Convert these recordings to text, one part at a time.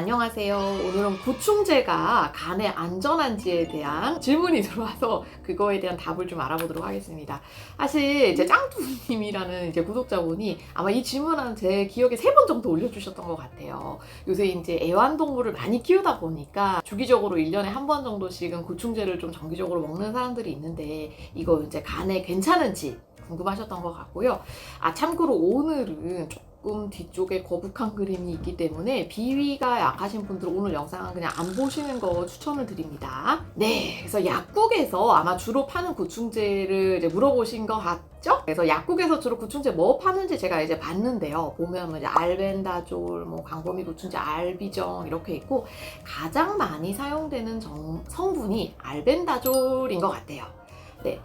안녕하세요. 오늘은 구충제가 간에 안전한지에 대한 질문이 들어와서 그거에 대한 답을 좀 알아보도록 하겠습니다. 사실 이제 짱두님이라는 이제 구독자분이 아마 이 질문은 제 기억에 3번 정도 올려주셨던 것 같아요. 요새 이제 애완동물을 많이 키우다 보니까 주기적으로 1년에 한 번 정도씩은 구충제를 좀 정기적으로 먹는 사람들이 있는데 이거 이제 간에 괜찮은지 궁금하셨던 것 같고요. 참고로 오늘은 조금 뒤쪽에 거북한 그림이 있기 때문에 비위가 약하신 분들은 오늘 영상은 그냥 안 보시는 거 추천을 드립니다. 네, 그래서 약국에서 아마 주로 파는 구충제를 이제 물어보신 것 같죠? 그래서 약국에서 주로 구충제 뭐 파는지 제가 이제 봤는데요. 보면 이제 알벤다졸, 광범위 구충제 알비정 이렇게 있고 가장 많이 사용되는 성분이 알벤다졸인 것 같아요. 네.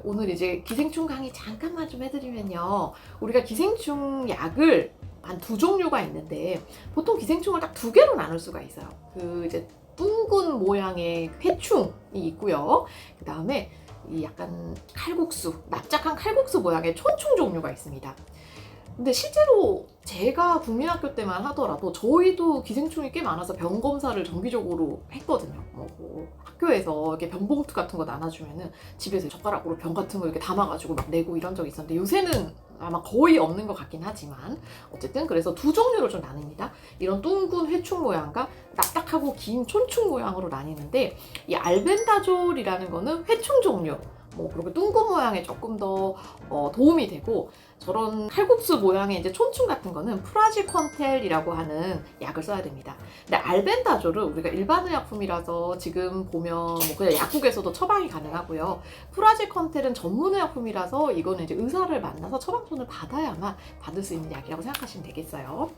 오늘 이제 기생충 강의 잠깐만 좀 해드리면요. 우리가 기생충 약을 한 2종류가 있는데 보통 기생충을 딱 2개로 나눌 수가 있어요. 그 이제 둥근 모양의 회충이 있고요. 그 다음에 이 약간 칼국수, 납작한 칼국수 모양의 촌충 종류가 있습니다. 근데 실제로 제가 국민학교 때만 하더라도 저희도 기생충이 꽤 많아서 병 검사를 정기적으로 했거든요. 학교에서 이렇게 병봉투 같은 거 나눠주면은 집에서 젓가락으로 병 같은 거 이렇게 담아가지고 막 내고 이런 적이 있었는데 요새는 아마 거의 없는 것 같긴 하지만 어쨌든 그래서 2종류로 좀 나뉩니다. 이런 둥근 회충 모양과 납작하고 긴 촌충 모양으로 나뉘는데 이 알벤다졸이라는 거는 회충 종류 그렇게 둥근 모양에 조금 더 도움이 되고 저런 칼국수 모양의 이제 촌충 같은 거는 프라지컨텔이라고 하는 약을 써야 됩니다. 근데 알벤다졸은 우리가 일반의약품이라서 지금 보면 그냥 약국에서도 처방이 가능하고요. 프라지컨텔은 전문의약품이라서 이거는 이제 의사를 만나서 처방전을 받아야만 받을 수 있는 약이라고 생각하시면 되겠어요.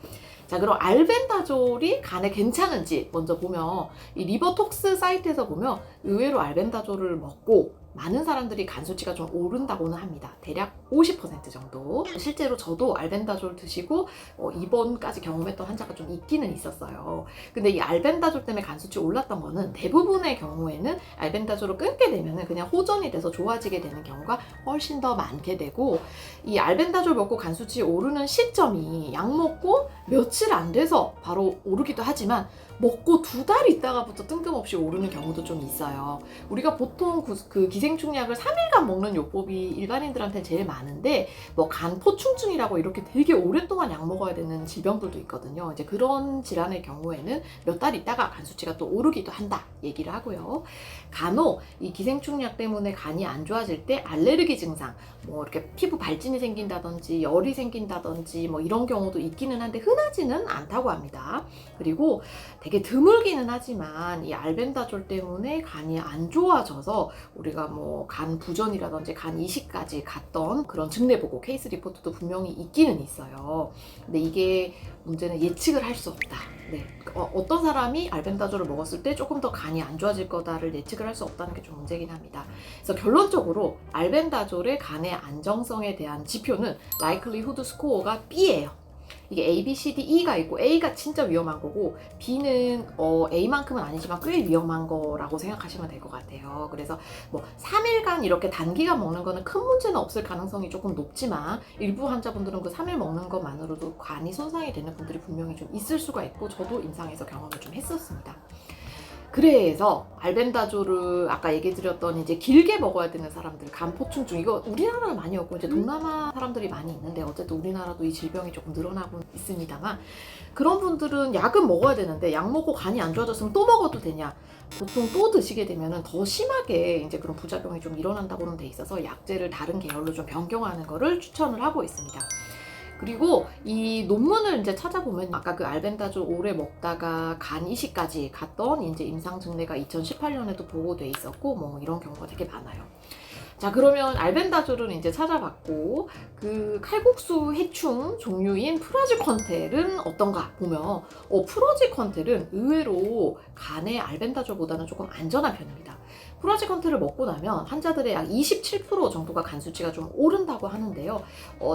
자, 그럼 알벤다졸이 간에 괜찮은지 먼저 보면 이 리버톡스 사이트에서 보면 의외로 알벤다졸을 먹고 많은 사람들이 간 수치가 좀 오른다고는 합니다. 대략 50% 정도. 실제로 저도 알벤다졸 드시고 입원까지 경험했던 환자가 좀 있기는 있었어요. 근데 이 알벤다졸 때문에 간 수치 올랐던 거는 대부분의 경우에는 알벤다졸을 끊게 되면 그냥 호전이 돼서 좋아지게 되는 경우가 훨씬 더 많게 되고 이 알벤다졸 먹고 간 수치 오르는 시점이 약 먹고 며칠 안 돼서 바로 오르기도 하지만 먹고 2달 있다가부터 뜬금없이 오르는 경우도 좀 있어요. 우리가 보통 그 기생충 약을 3일간 먹는 요법이 일반인들한테 제일 많은데 간 포충증이라고 이렇게 되게 오랫동안 약 먹어야 되는 질병들도 있거든요. 이제 그런 질환의 경우에는 몇 달 있다가 간 수치가 또 오르기도 한다 얘기를 하고요. 간혹 이 기생충 약 때문에 간이 안 좋아질 때 알레르기 증상, 이렇게 피부 발진이 생긴다든지 열이 생긴다든지 이런 경우도 있기는 한데 흔하지는 않다고 합니다. 그리고 되게 드물기는 하지만 이 알벤다졸 때문에 간이 안 좋아져서 우리가 간 부전이라든지 간 이식까지 갔던 그런 증례 보고 케이스 리포트도 분명히 있기는 있어요. 근데 이게 문제는 예측을 할 수 없다. 네. 어떤 사람이 알벤다졸을 먹었을 때 조금 더 간이 안 좋아질 거다를 예측을 할 수 없다는 게 좀 문제긴 합니다. 그래서 결론적으로 알벤다졸의 간의 안정성에 대한 지표는 likelihood score가 B예요. 이게 A, B, C, D, E가 있고 A가 진짜 위험한 거고 B는 A만큼은 아니지만 꽤 위험한 거라고 생각하시면 될 것 같아요. 그래서 3일간 이렇게 단기간 먹는 거는 큰 문제는 없을 가능성이 조금 높지만 일부 환자분들은 그 3일 먹는 것만으로도 간이 손상이 되는 분들이 분명히 좀 있을 수가 있고 저도 임상에서 경험을 좀 했었습니다. 그래서 알벤다졸을 아까 얘기 드렸던 이제 길게 먹어야 되는 사람들, 간포충증 이거 우리나라는 많이 없고 이제 동남아 사람들이 많이 있는데 어쨌든 우리나라도 이 질병이 조금 늘어나고 있습니다만 그런 분들은 약은 먹어야 되는데 약 먹고 간이 안 좋아졌으면 또 먹어도 되냐? 보통 또 드시게 되면은 더 심하게 이제 그런 부작용이 좀 일어난다고는 돼 있어서 약제를 다른 계열로 좀 변경하는 거를 추천을 하고 있습니다. 그리고 이 논문을 이제 찾아보면 아까 그 알벤다졸 오래 먹다가 간 이식까지 갔던 이제 임상 증례가 2018년에도 보고돼 있었고 이런 경우가 되게 많아요. 자, 그러면 알벤다졸은 이제 찾아봤고 그 칼국수 해충 종류인 프라지컨텔은 어떤가 보면 프라지컨텔은 의외로 간의 알벤다졸보다는 조금 안전한 편입니다. 프라지컨텔을 먹고 나면 환자들의 약 27% 정도가 간 수치가 좀 오른다고 하는데요.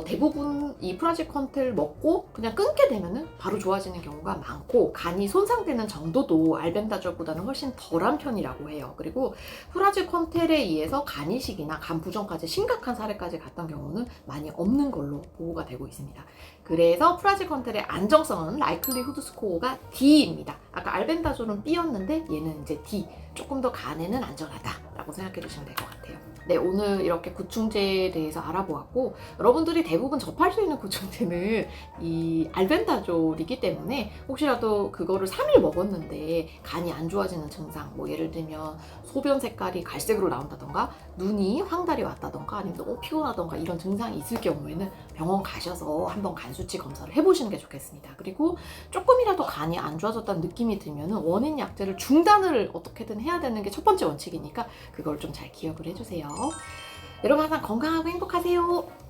대부분 이 프라지컨텔 먹고 그냥 끊게 되면은 바로 좋아지는 경우가 많고 간이 손상되는 정도도 알벤다졸보다는 훨씬 덜한 편이라고 해요. 그리고 프라지컨텔에 의해서 간 이식이나 간 부전까지 심각한 사례까지 갔던 경우는 많이 없는 걸로 보고가 되고 있습니다. 그래서 프라지컨텔의 안정성은 likelihood score가 D입니다. 아까 알벤다졸은 B였는데 얘는 이제 D. 조금 더 간에는 안전하다라고 생각해 주시면 될 것 같아요. 네, 오늘 이렇게 구충제에 대해서 알아보았고 여러분들이 대부분 접할 수 있는 구충제는 이 알벤다졸이기 때문에 혹시라도 그거를 3일 먹었는데 간이 안 좋아지는 증상, 뭐 예를 들면 소변 색깔이 갈색으로 나온다던가 눈이 황달이 왔다던가 아니면 너무 피곤하던가 이런 증상이 있을 경우에는 병원 가셔서 한번 간 수치 검사를 해보시는 게 좋겠습니다. 그리고 조금이라도 간이 안 좋아졌다는 느낌이 들면 원인 약제를 중단을 어떻게든 해야 되는 게 첫 번째 원칙이니까 그걸 좀 잘 기억을 해주세요. 여러분 항상 건강하고 행복하세요.